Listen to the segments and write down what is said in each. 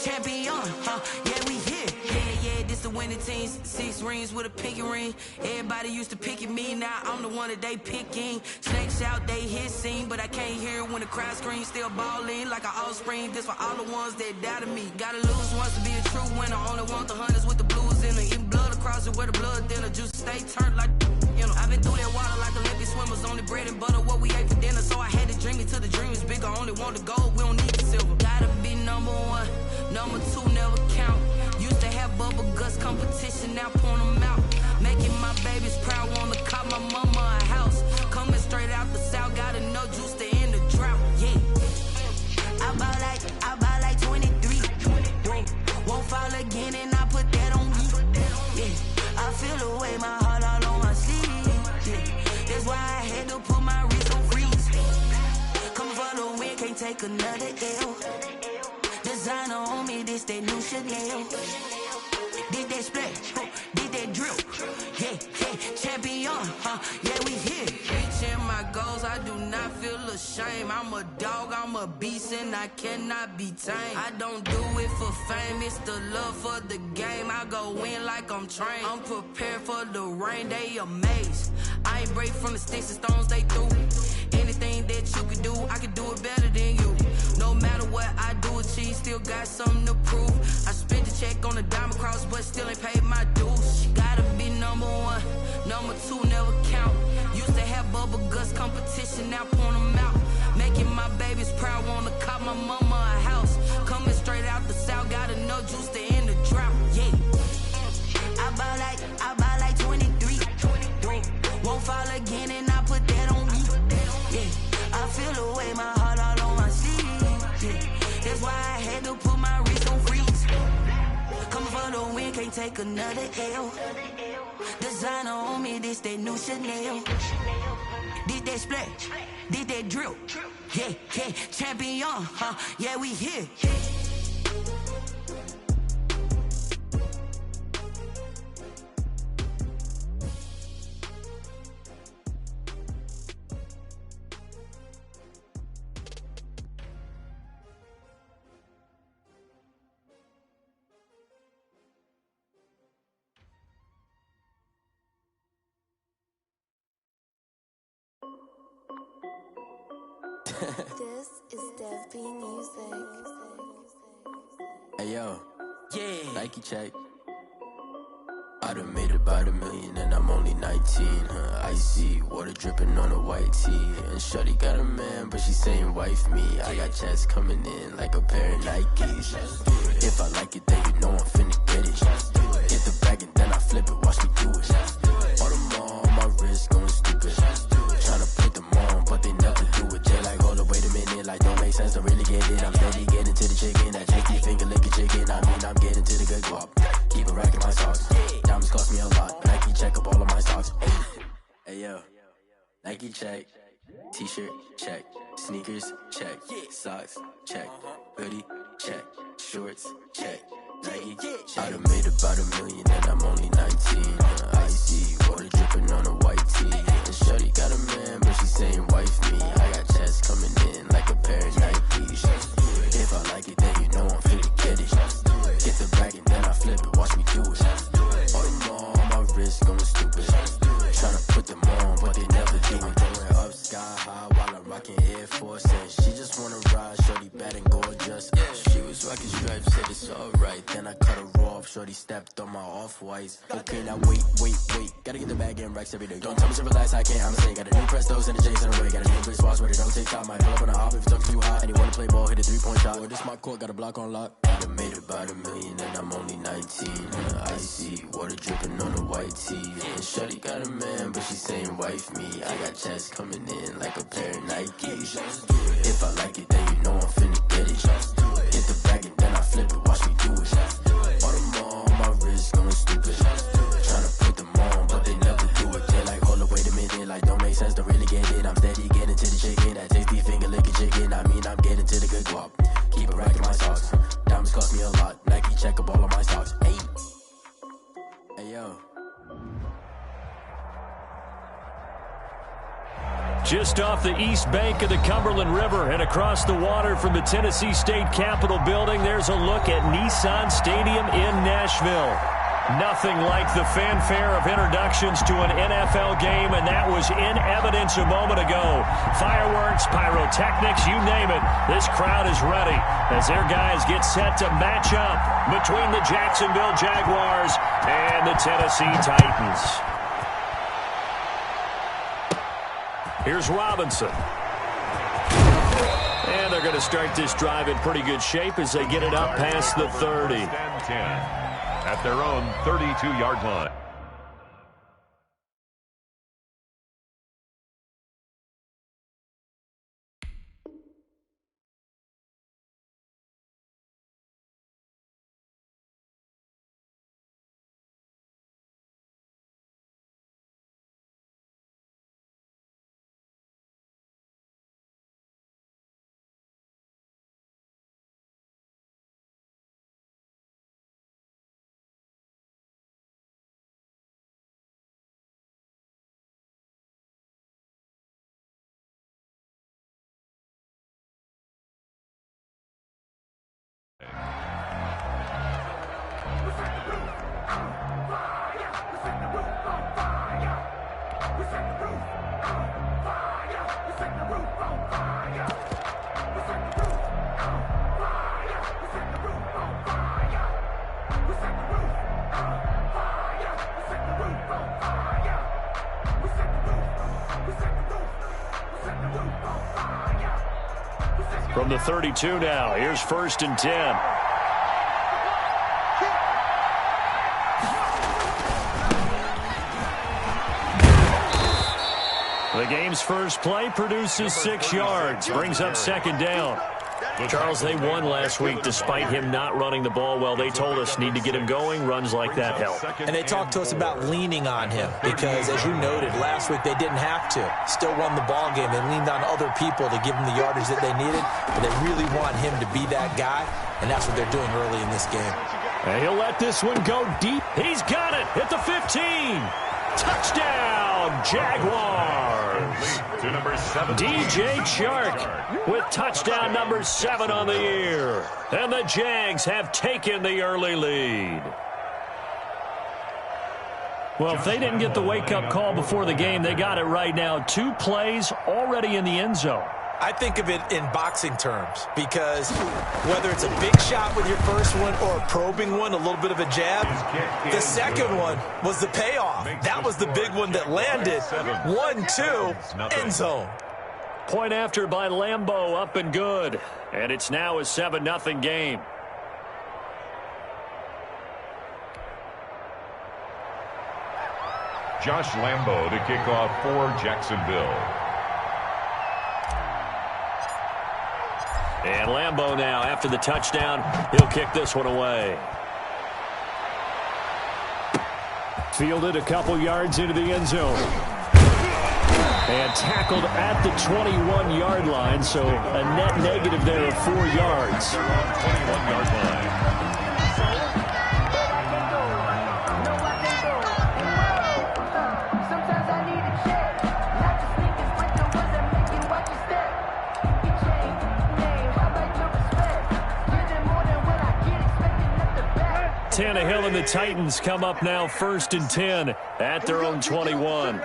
champion, yeah, we here. Yeah, this the winning teams. 6 rings with a pinky ring. Everybody used to pick at me, now I'm the one that they picking. Snakes out, they hissing, but I can't hear when the crowd screams. Still balling like an offspring. This for all the ones that doubted me. Gotta lose once to be a true winner. Only want the hunters with the blues in it. Eating blood across it where the blood dinner. Juice stay turned like, you know. I've been through that water like Olympic swimmers. Only bread and butter, what we ate for dinner. So I had to dream it till the dream is bigger. Only want the gold, we don't need the silver. Gotta be number 1, number 2 never count. Used to have bubble guts competition, now point them out. Making my babies proud, wanna call my mama a house. Coming straight out the south, got enough juice to end the drought, yeah. I buy like 23. Won't fall again and I put that on me, yeah. I feel the way, my heart all on my sleeve, yeah. That's why I had to put my wrist on freeze. Come for the win, can't take another L. Designer on me, this that new Chanel. Did that splash, did that drill. Yeah, champion, yeah, we here. Reaching my goals, I do not feel ashamed. I'm a dog, I'm a beast, and I cannot be tamed. I don't do it for fame, it's the love for the game. I go in like I'm trained. I'm prepared for the rain, they amazed. I ain't break from the sticks and stones they threw. Anything that you could do, I could do it better than you. No matter what I do, achieve, still got something to prove. I spent the check on the diamond cross, but still ain't paid my dues. Gotta be number 1, number 2 never count. Used to have bubble guts competition, now point them out. Making my babies proud, wanna call my mama a house. Coming straight out the south, got enough juice to end the drought, yeah. I buy like 23. Won't fall again and I put that on me, yeah. I feel the way, my heart all on my sleeve, yeah. That's why I had to put my wrist on freeze. Coming for the win, can't take another L. Designer on me, this that new Chanel. Did that splash, did that drill. Yeah, champion, yeah, we here. This is Dev B Music. Hey yo, Yeah. Nike check. I done made about $1 million and I'm only 19. Icy water dripping on a white tee. And shorty got a man, but she saying wife me. I got checks coming in like a pair of Nikes. If I like it, then you know I'm finna get it. Get the bag and then I flip it, watch me do it. All them on my wrist going stupid. Tryna put them on, but they never do it. They like, hold up, wait a minute, like don't make sense to really get it. I'm steady getting to the chicken, that shaky finger licking chicken. I mean, I'm getting to the good guap. Keep a rack in my socks. Diamonds cost me a lot. Nike check up all of my stocks. Hey yo, Nike check. T-shirt check. Sneakers check. Socks check. Hoodie check. Shorts check. Nike I done made about $1 million and I'm only 19. Icy water dripping on a white tee. And shorty got a man, but she saying wife me. I got checks coming in like a pair of Nikes. If I like it, then you know I'm finna get it. Get the bag and then I flip it, watch me do it. All them on my wrist going stupid. Tryna put them on, but they never do it. Going up sky high while I'm rocking Air Force. And she just wanna ride, shorty bad and gorgeous. She was rocking stripes, said it's alright. Then I cut her off, shorty stepped on my off-whites. Okay, now wait. Gotta get the bag and racks every day. Don't tell me to relax, I can't, I'm saying. Got a new Prestos and a J's in the way. Got a new big spots where they don't take time. Might pull up on a hop if it's too hot. And you wanna play ball, hit a 3-point shot. Or this my court, got a block on lock. I done made about $1 million and I'm only 19. Icy water dripping on a white tee. And shorty got a man, but she saying wife me. I got checks coming in like a pair of Nikes. If I like it, then you know I'm finna get it. Get the bag and then I flip it, watch me do it. All them on my wrist going stupid. Tryna put them on, but they never do it. They like, hold up, wait a minute, like don't make sense to really get it. I'm steady getting to the chicken, that tasty finger licking chicken. I mean, I'm getting to the good guap. Keep a rack in my socks. Diamonds cost me a lot. Nike check up all of my stocks. Hey yo. Just off the east bank of the Cumberland River and across the water from the Tennessee State Capitol building, there's a look at Nissan Stadium in Nashville. Nothing like the fanfare of introductions to an NFL game, and that was in evidence a moment ago. Fireworks, pyrotechnics, you name it. This crowd is ready as their guys get set to match up between the Jacksonville Jaguars and the Tennessee Titans. Here's Robinson. And they're going to start this drive in pretty good shape as they get it up past the 30. At their own 32-yard line. From the 32 now, here's 1st and 10. The game's first play produces 6 yards, brings up 2nd down. Charles, they won last week despite him not running the ball well. They told us need to get him going. Runs like that help. And they talked to us about leaning on him because, as you noted, last week they didn't have to. Still won the ball game. They leaned on other people to give them the yardage that they needed, but they really want him to be that guy, and that's what they're doing early in this game. And he'll let this one go deep. He's got it at the 15. Touchdown, Jaguars. To number 7. DJ Chark with touchdown number 7 on the year. And the Jags have taken the early lead. Well, if they didn't get the wake-up call before the game, they got it right now. 2 plays already in the end zone. I think of it in boxing terms because whether it's a big shot with your first one or a probing one, a little bit of a jab, the second one was the payoff. That was the big one that landed. 1-2, end zone. Point after by Lambeau, up and good. And it's now a 7-0 game. Josh Lambeau to kick off for Jacksonville. And Lambeau now, after the touchdown, he'll kick this one away. Fielded a couple yards into the end zone. And tackled at the 21-yard line, so a net negative there of 4 yards. 21-yard line. Tannehill and the Titans come up now 1st and 10 at their own 21.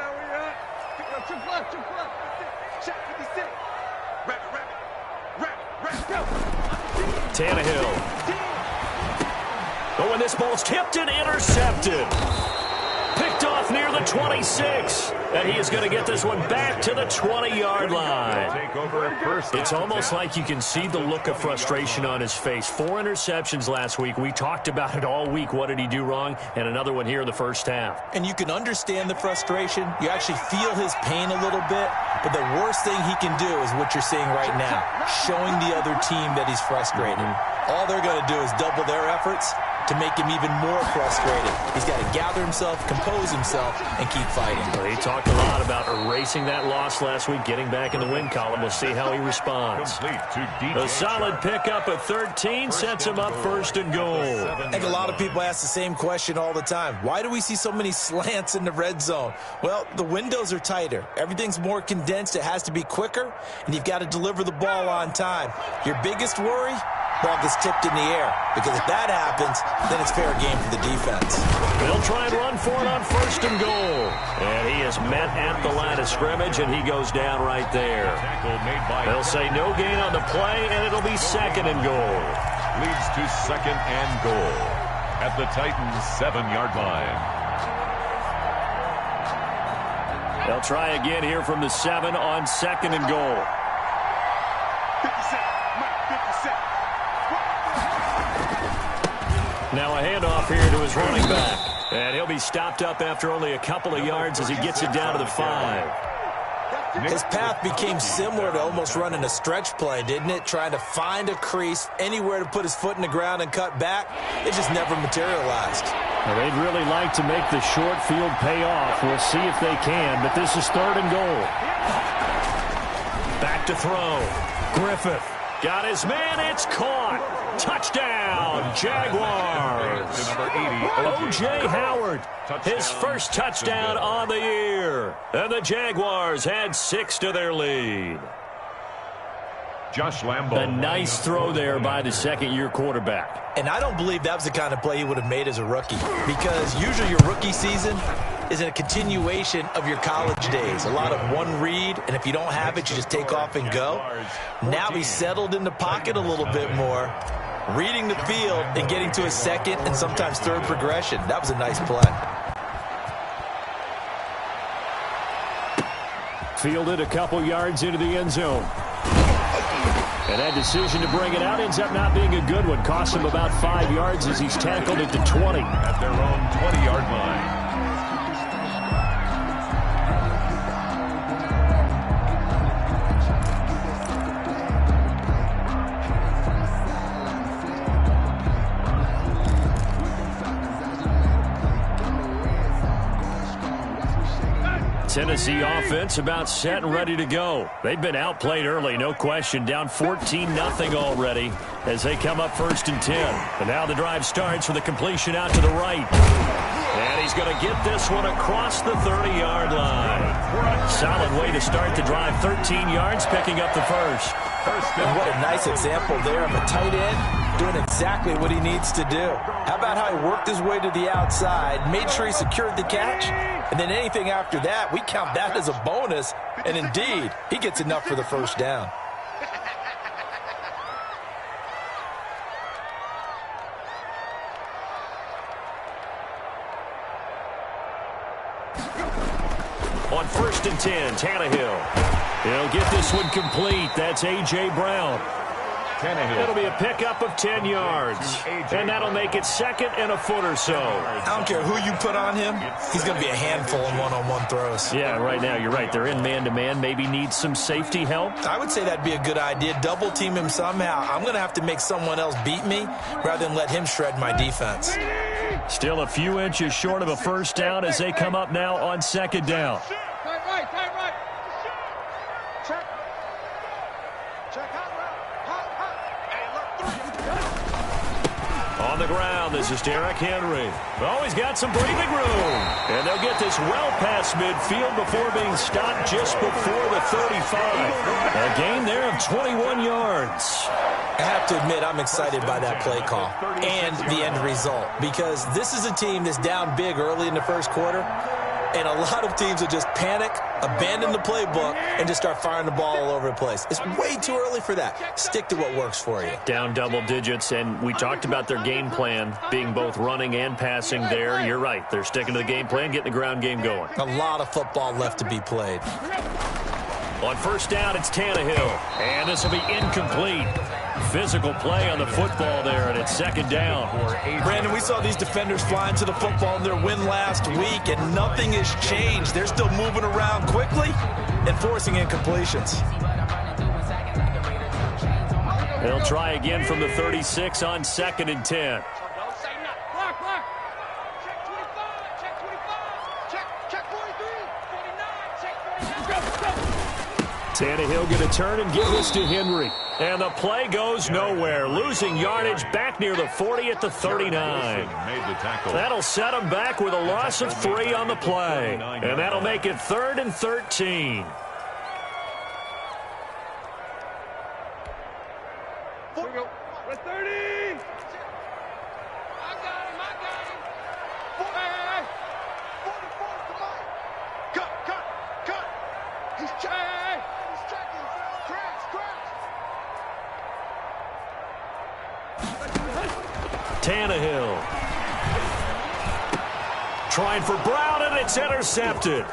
Tannehill. Oh, and this ball's tipped and intercepted. Picked off near the 26. And he is going to get this one back to the 20-yard line. It's almost like you can see the look of frustration on his face. 4 interceptions last week. We talked about it all week. What did he do wrong? And another one here in the first half. And you can understand the frustration. You actually feel his pain a little bit. But the worst thing he can do is what you're seeing right now, showing the other team that he's frustrated. All they're going to do is double their efforts, to make him even more frustrated. He's got to gather himself, compose himself, and keep fighting. Well, he talked a lot about erasing that loss last week, getting back in the win column. We'll see how he responds. A solid pickup at 13 sets him up first and goal. I think a lot of people ask the same question all the time. Why do we see so many slants in the red zone? Well, the windows are tighter. Everything's more condensed. It has to be quicker, and you've got to deliver the ball on time. Your biggest worry? Ball gets tipped in the air, because if that happens, then it's fair game for the defense. They'll try and run for it on first and goal. And he is met at the line of scrimmage, and he goes down right there. They'll say no gain on the play, and it'll be second and goal. Leads to second and goal at the Titans' 7-yard line. They'll try again here from the 7 on second and goal. Now a handoff here to his running back. And he'll be stopped up after only a couple of yards as he gets it down to the 5. His path became similar to almost running a stretch play, didn't it? Trying to find a crease, anywhere to put his foot in the ground and cut back. It just never materialized. Well, they'd really like to make the short field pay off. We'll see if they can, but this is third and goal. Back to throw. Griffith got his man. It's caught. Touchdown, Jaguars. O.J. Howard, his first touchdown on the year. And the Jaguars had 6 to their lead. Josh Lambo. A nice throw there by the second-year quarterback. And I don't believe that was the kind of play he would have made as a rookie, because usually your rookie season is a continuation of your college days. A lot of one read, and if you don't have it, you just take off and go. Now he's settled in the pocket a little bit more, reading the field and getting to a second and sometimes third progression. That was a nice play. Fielded a couple yards into the end zone. And that decision to bring it out ends up not being a good one. Cost him about 5 yards as he's tackled at the 20. At their own 20-yard line. Tennessee offense about set and ready to go. They've been outplayed early, no question. Down 14-0 already as they come up first and 10. And now the drive starts with a completion out to the right. And he's going to get this one across the 30-yard line. Solid way to start the drive. 13 yards, picking up the first. And what a nice example there of a tight end doing exactly what he needs to do. How about how he worked his way to the outside, made sure he secured the catch, and then anything after that, we count that as a bonus. And indeed, he gets enough for the first down. On first and 10, Tannehill. He'll get this one complete. That's A.J. Brown. It'll be a pickup of 10 yards. And that'll make it second and a foot or so. I don't care who you put on him. He's going to be a handful in one-on-one throws. Yeah, right now, you're right. They're in man-to-man. Maybe needs some safety help. I would say that'd be a good idea. Double team him somehow. I'm going to have to make someone else beat me rather than let him shred my defense. Still a few inches short of a first down as they come up now on second down. Tight right. Check. On the ground, this is Derrick Henry. Oh, he's got some breathing room. And they'll get this well past midfield before being stopped just before the 35. A gain there of 21 yards. I have to admit, I'm excited by that play call and the end result, because this is a team that's down big early in the first quarter, and a lot of teams will just panic, abandon the playbook, and just start firing the ball all over the place. It's way too early for that. Stick to what works for you. Down double digits, and we talked about their game plan being both running and passing there. You're right. They're sticking to the game plan, getting the ground game going. A lot of football left to be played. On first down, it's Tannehill, and this will be incomplete. Physical play on the football there, and it's second down. Brandon, we saw these defenders flying to the football in their win last week, and nothing has changed. They're still moving around quickly and forcing incompletions. They'll try again from the 36 on second and 10. Tannehill going to turn and give this to Henry. And the play goes nowhere. Losing yardage back near the 40 at the 39. That'll set him back with a loss of 3 on the play. And that'll make it 3rd and 13. Here we go. We're 30. I got him. Hey. 44 to Mike. Cut. He's checking. He's checking. Crash. Tannehill. Trying for Brown, and it's intercepted.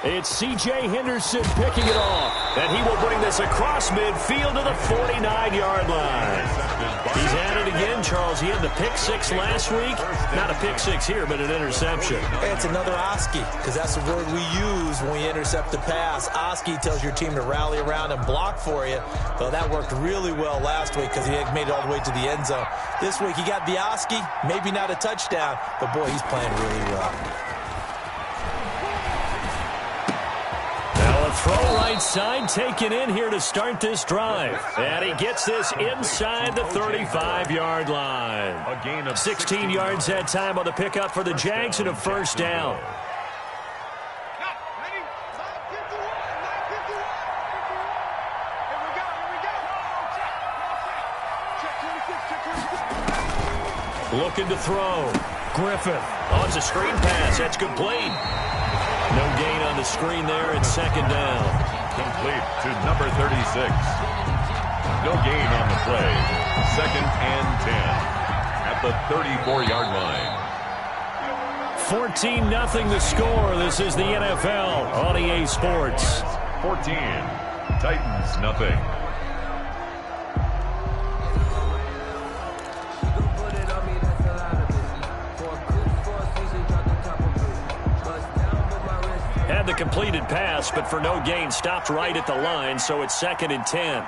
It's C.J. Henderson picking it off. And he will bring this across midfield to the 49-yard line. He's at it again, Charles. He had the pick 6 last week. Not a pick 6 here, but an interception. Hey, it's another Oski, because that's the word we use when we intercept the pass. Oski tells your team to rally around and block for you. Well, that worked really well last week because he had made it all the way to the end zone. This week he got the Oski, maybe not a touchdown, but boy, he's playing really well. Throw right side taken in here to start this drive. And he gets this inside the 35-yard line. A gain of 16 yards that time on the pickup for the Jags and a first down. Looking to throw. Griffith. Oh, it's a screen pass. That's complete. No gain on the screen there. It's 2nd down. Complete to number 36. No gain on the play. 2nd and 10 at the 34-yard line. 14-0 the score. This is the NFL on EA Sports. 14. Titans nothing. Had the completed pass, but for no gain, stopped right at the line, so it's 2nd and 10.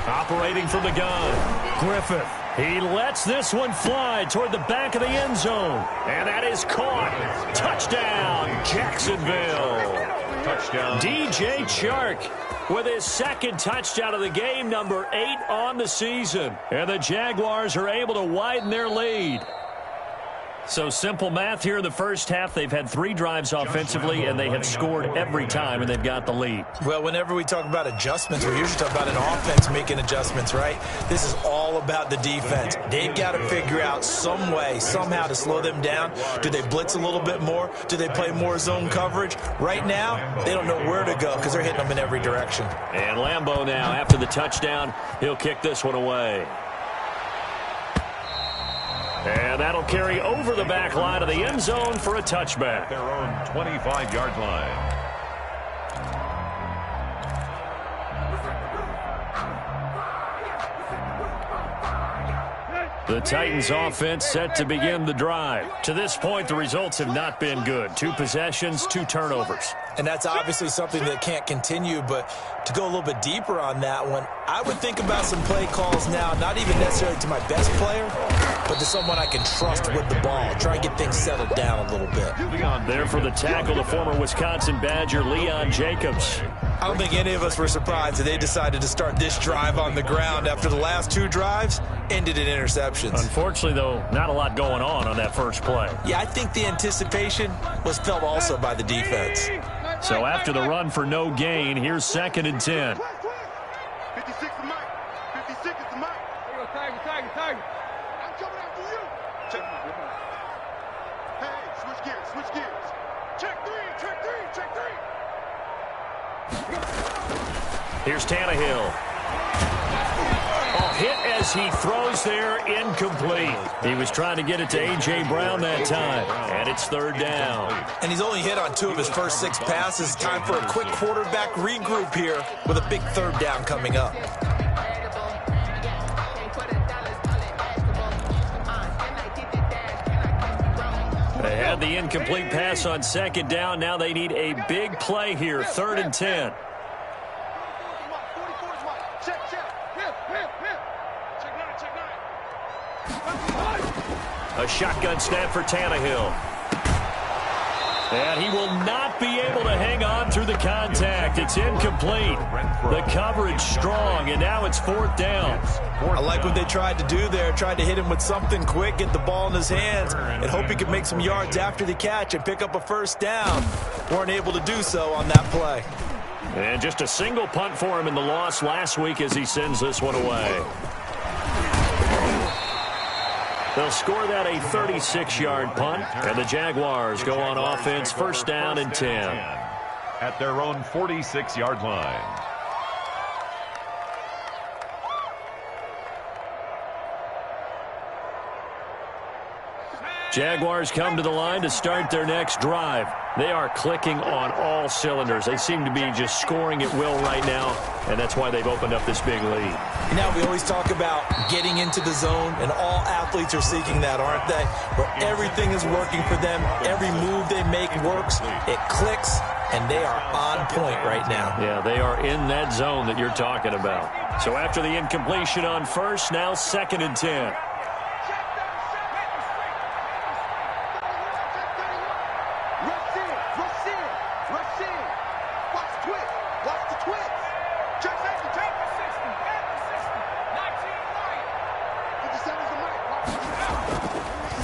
Operating from the gun, Griffith. He lets this one fly toward the back of the end zone. And that is caught. Touchdown, Jacksonville. Touchdown. DJ Chark with his 2nd touchdown of the game, number 8 on the season. And the Jaguars are able to widen their lead. So simple math here in the first half. They've had 3 drives offensively, and they have scored every time, and they've got the lead. Well, whenever we talk about adjustments, we usually talk about an offense making adjustments, right? This is all about the defense. They've got to figure out some way, somehow to slow them down. Do they blitz a little bit more? Do they play more zone coverage? Right now, they don't know where to go because they're hitting them in every direction. And Lambeau now, after the touchdown, he'll kick this one away. And that'll carry over the back line of the end zone for a touchback. Their own 25-yard line. The Titans offense set to begin the drive. To this point, the results have not been good. 2 possessions, 2 turnovers. And that's obviously something that can't continue, but to go a little bit deeper on that one, I would think about some play calls now, not even necessarily to my best player, but to someone I can trust with the ball. Try and get things settled down a little bit. There for the tackle, the former Wisconsin Badger, Leon Jacobs. I don't think any of us were surprised that they decided to start this drive on the ground after the last 2 drives ended in interceptions. Unfortunately, though, not a lot going on that first play. Yeah, I think the anticipation was felt also by the defense. So after the run for no gain, here's 2nd and 10. 56 to Mike. 56 to Mike. Here we go, Tiger. I'm coming after you. Check. Hey, switch gears. Check 3. Here's Tannehill. Hit as he throws there, incomplete. He was trying to get it to A.J. Brown that time, and it's 3rd down. And he's only hit on 2 of his first 6 passes. Time for a quick quarterback regroup here with a big 3rd down coming up. They had the incomplete pass on 2nd down. Now they need a big play here, 3rd and 10. Check. A shotgun snap for Tannehill. And he will not be able to hang on through the contact. It's incomplete. The coverage strong, and now it's 4th down. I like what they tried to do there. Tried to hit him with something quick, get the ball in his hands, and hope he could make some yards after the catch and pick up a 1st down. Weren't able to do so on that play. And just a single punt for him in the loss last week as he sends this one away. They'll score that a 36-yard punt, and the Jaguars go on offense 1st down and 10. At their own 46-yard line. Jaguars come to the line to start their next drive. They are clicking on all cylinders. They seem to be just scoring at will right now, and that's why they've opened up this big lead. Now, we always talk about getting into the zone, and all athletes are seeking that, aren't they? Where everything is working for them. Every move they make works. It clicks, and they are on point right now. Yeah, they are in that zone that you're talking about. So after the incompletion on 1st, now 2nd and 10.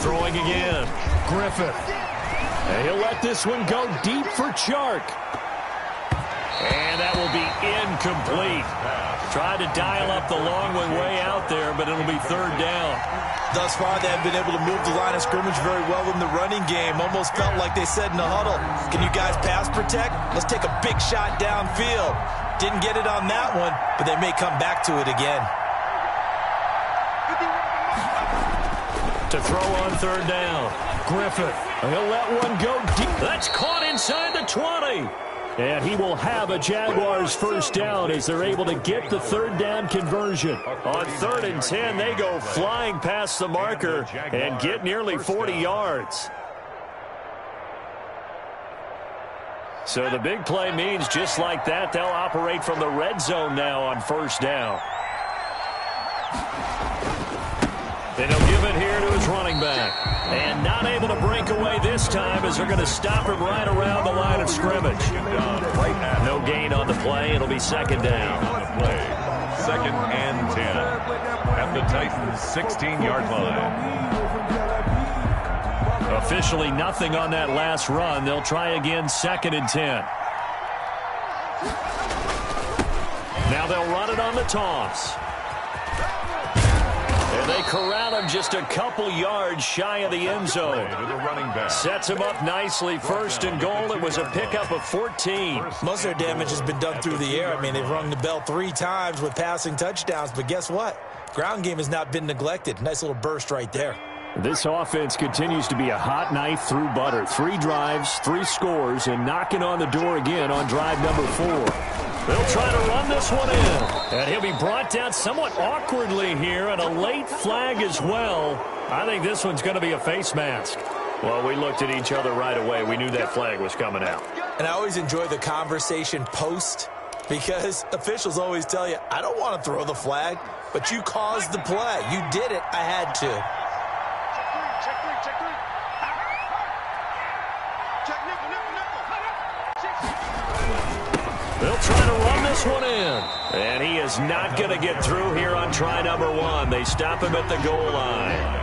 Throwing again. Griffith. And he'll let this one go deep for Chark. And that will be incomplete. Tried to dial up the long one way out there, but it'll be 3rd down. Thus far, they have been able to move the line of scrimmage very well in the running game. Almost felt like they said in the huddle, can you guys pass protect? Let's take a big shot downfield. Didn't get it on that one, but they may come back to it again. To throw on 3rd down. Griffith. He'll let one go deep. That's caught inside the 20. And he will have a Jaguars 1st down as they're able to get the 3rd down conversion. On 3rd and 10, they go flying past the marker and get nearly 40 yards. So the big play means just like that, they'll operate from the red zone now on 1st down. And he'll give it here to his running back. And not able to break away this time as they're going to stop him right around the line of scrimmage. No gain on the play. It'll be 2nd down. On the play, 2nd and 10. At the Titans' 16-yard line. Officially nothing on that last run. They'll try again 2nd and 10. Now they'll run it on the toss. And they corral him just a couple yards shy of the end zone. Sets him up nicely. 1st and goal. It was a pickup of 14. Most of their damage has been done through the air. I mean, they've rung the bell 3 times with passing touchdowns. But guess what? Ground game has not been neglected. Nice little burst right there. This offense continues to be a hot knife through butter. 3 drives, 3 scores, and knocking on the door again on drive number 4. They'll try to run this one in. And he'll be brought down somewhat awkwardly here, and a late flag as well. I think this one's going to be a face mask. Well, we looked at each other right away. We knew that flag was coming out. And I always enjoy the conversation post, because officials always tell you, I don't want to throw the flag, but you caused the play. You did it. I had to. They'll try to run this one in. And he is not going to get through here on try number 1. They stop him at the goal line.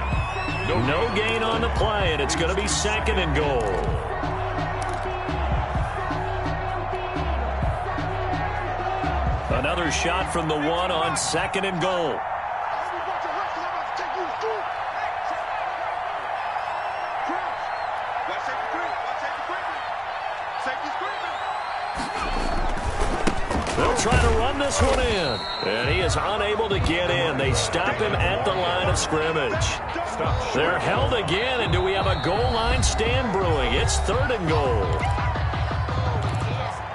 No gain on the play, and it's going to be 2nd and goal. Another shot from the 1 on 2nd and goal. They'll try to run this one in. And he is unable to get in. They stop him at the line of scrimmage. They're held again, and do we have a goal line stand brewing? It's 3rd and goal.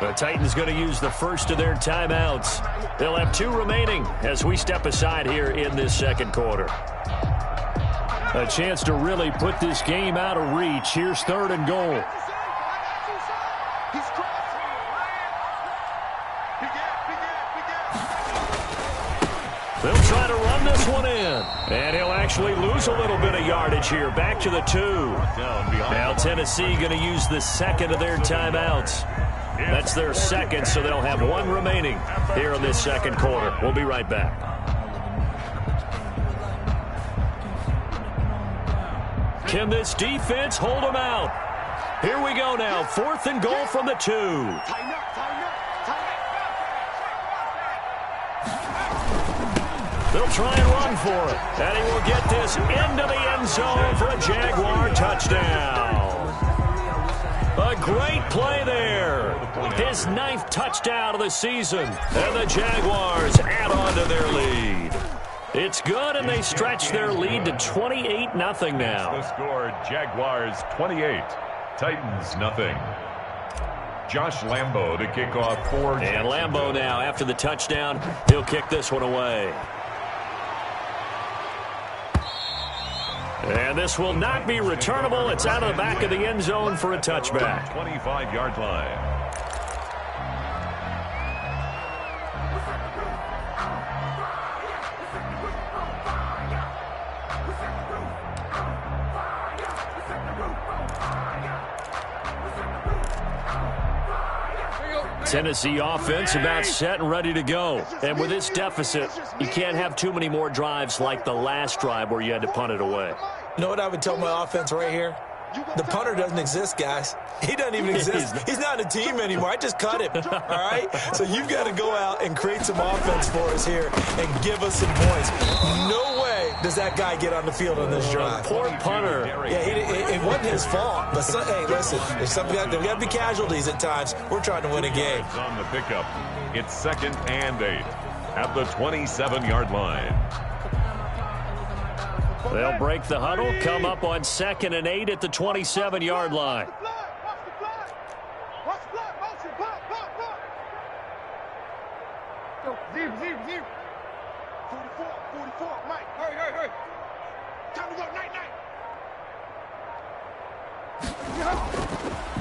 The Titans going to use the first of their timeouts. They'll have 2 remaining as we step aside here in this 2nd quarter. A chance to really put this game out of reach. Here's 3rd and goal. They'll try to run this one in. And he'll actually actually lose a little bit of yardage here. Back to the 2. Now Tennessee going to use the second of their timeouts. That's their second, so they'll have one remaining here in this second quarter. We'll be right back. Can this defense hold them out? Here we go now. 4th and goal from the 2. They'll try and run for it. And he will get this into the end zone for a Jaguar touchdown. A great play there. His 9th touchdown of the season. And the Jaguars add on to their lead. It's good, and they stretch their lead to 28-0 now. The score, Jaguars 28, Titans nothing. Josh Lambo to kick off for. And Lambo now, after the touchdown, he'll kick this one away. And this will not be returnable. It's out of the back of the end zone for a touchback. 25-yard line. Tennessee offense about set and ready to go. And with this deficit, you can't have too many more drives like the last drive where you had to punt it away. You know what I would tell my offense right here? The punter doesn't exist, guys. He doesn't even exist. He's not a team anymore. I just cut him, all right? So you've got to go out and create some offense for us here and give us some points. No way does that guy get on the field on this drive. Poor punter. Yeah, it wasn't his fault. But, hey, listen, there's got to be casualties at times. We're trying to win a game. On the pickup, it's 2nd and 8 at the 27-yard line. They'll break the huddle, come up on 2nd and 8 at the 27-yard line. Zero. 44, Mike. Hurry. Time to go, night.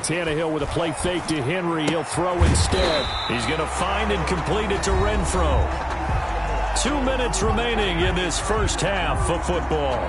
Tannehill with a play fake to Henry. He'll throw instead. He's going to find and complete it to Renfro. 2 minutes remaining in this first half of football.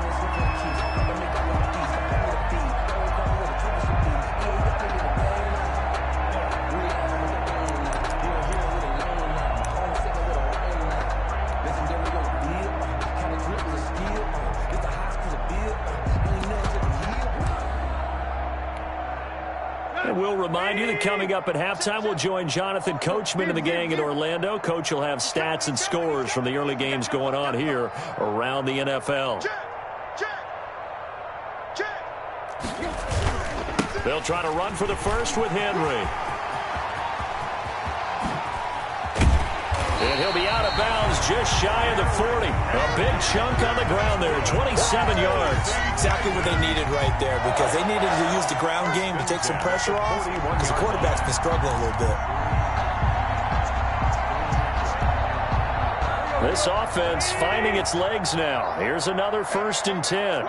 We'll remind you that coming up at halftime, we'll join Jonathan Coachman and the gang in Orlando. Coach will have stats and scores from the early games going on here around the NFL. They'll try to run for the first with Henry. And he'll be out of bounds just shy of the 40. A big chunk on the ground there, 27 yards. Exactly what they needed right there, because they needed to use the ground game to take some pressure off, because the quarterback's been struggling a little bit. This offense finding its legs now. Here's another 1st and 10.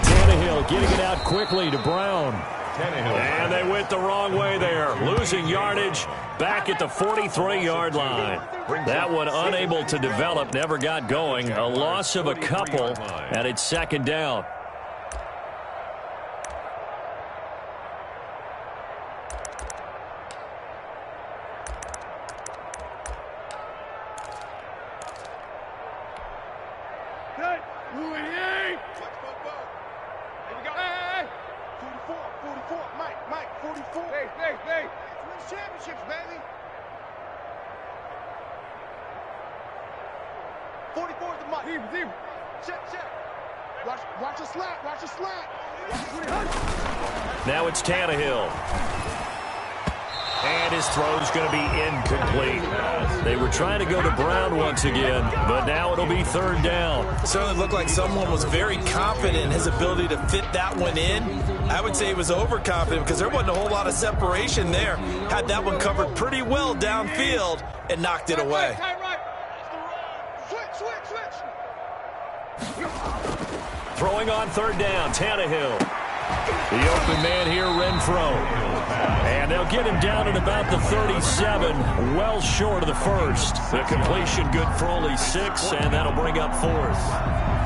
Tannehill getting it out quickly to Brown. And they went the wrong way there, losing yardage back at the 43-yard line. That one unable to develop, never got going. A loss of a couple, and it's 2nd down. Championships, baby. 44 is the mark. Deep. Check. Watch the slap. Now it's Tannehill. And his throw's going to be incomplete. They were trying to go to Brown once again, but now it'll be 3rd down. Certainly looked like someone was very confident in his ability to fit that one in. I would say he was overconfident because there wasn't a whole lot of separation there. Had that one covered pretty well downfield and knocked it away. Switch. Throwing on 3rd down, Tannehill. The open man here, Renfro. And they'll get him down at about the 37, well short of the first. The completion good for only 6, and that'll bring up 4th.